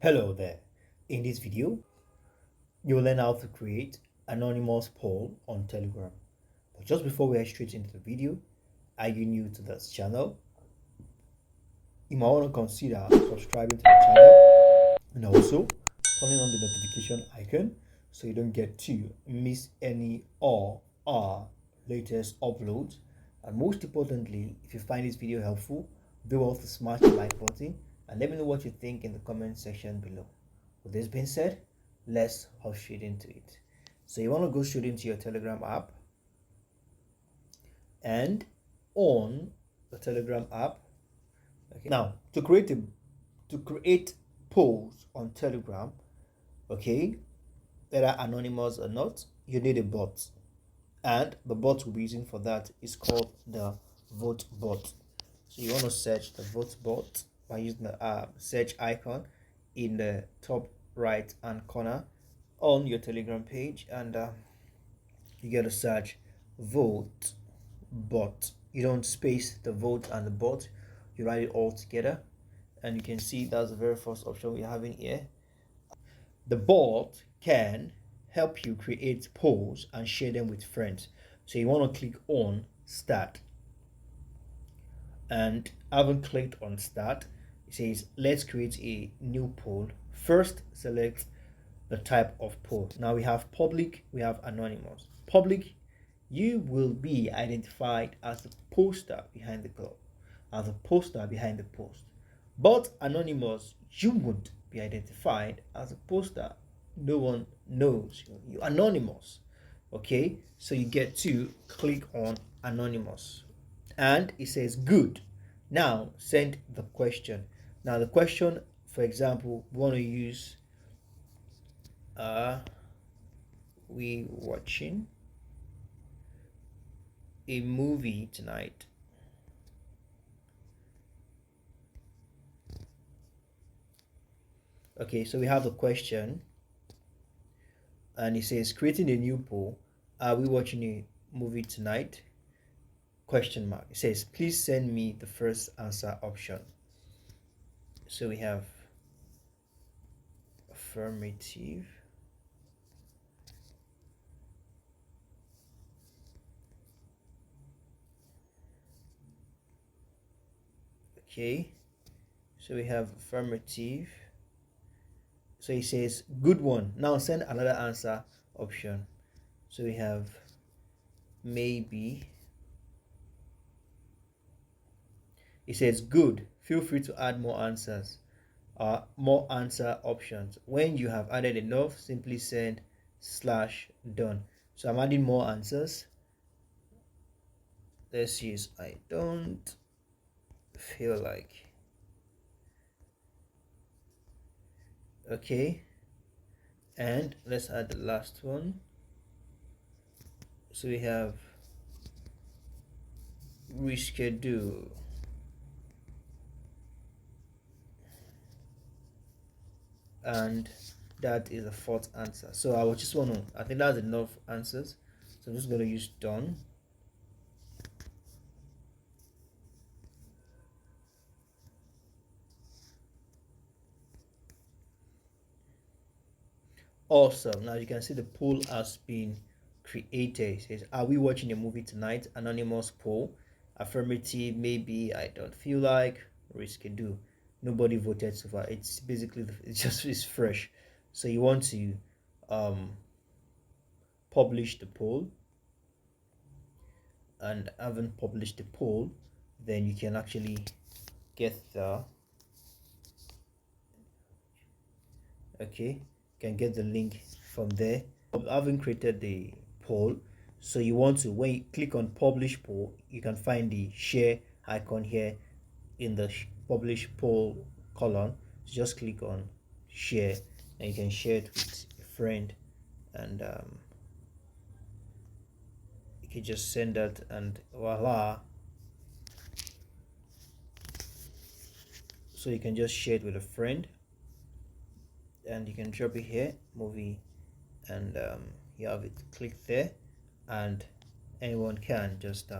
Hello there. In this video, you'll learn how to create anonymous poll on Telegram. But just before we head straight into the video, are you new to this channel? You might want to consider subscribing to the channel and also turning on the notification icon so you don't get to miss any of our latest uploads. And most importantly, if you find this video helpful, do well to smash the like button and let me know what you think in the comment section below. With this being said, let's hop straight into it. So you want to go straight into your Telegram app, and on the Telegram app, okay. Now to create polls on Telegram, okay, whether anonymous or not, you need a bot, and the bot we'll be using for that is called the vote bot. So you want to search the vote bot by using the search icon in the top right hand corner on your Telegram page, and you get to search vote bot. You don't space the vote and the bot, you write it all together, and you can see that's the very first option we're having here. The bot can help you create polls and share them with friends. So you want to click on start, and having clicked on start, it says let's create a new poll. First, select the type of poll. Now we have public, we have anonymous. Public, you will be identified as the poster behind the poll, as a poster behind the post. But anonymous, you won't be identified as a poster. No one knows you. You're anonymous. Okay, so you get to click on anonymous, and it says good. Now send the question. Now the question, for example, we want to use are we watching a movie tonight? Okay, so we have the question, and it says creating a new poll. Are we watching a movie tonight? Question mark. It says please send me the first answer option. So we have affirmative, okay, so we have affirmative. So it says good one. Now send another answer option. So we have maybe. It says good. Feel free to add more answers. More answer options. When you have added enough, simply send slash done. So I'm adding more answers. Let's use I don't feel like. Okay, and let's add the last one. So we have reschedule, and that is a fourth answer. So I just want to, I think that's enough answers, so I'm just going to use done. Awesome. Now you can see the poll has been created. It says, are we watching a movie tonight? Anonymous poll. Affirmative, maybe, I don't feel like, reschedule. Nobody voted so far. It's basically, it's fresh. So you want to um publish the poll, and having published the poll, then you can actually get the, okay, can get the link from there. Having created the poll, so you want to, when you click on publish poll, you can find the share icon here in the publish poll column. So just click on share, and you can share it with a friend, and you can just send that, and voila. So you can just share it with a friend, and you can drop it here, movie, and you have it. Click there, and anyone can just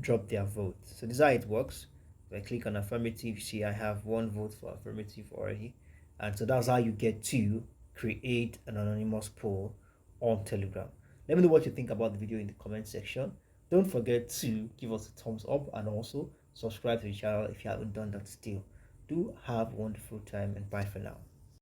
drop their vote. So this is how it works. If I click on affirmative, see I have one vote for affirmative already. And so that's how you get to create an anonymous poll on Telegram. Let me know what you think about the video in the comment section. Don't forget to give us a thumbs up and also subscribe to the channel if you haven't done that still. Do have a wonderful time and bye for now.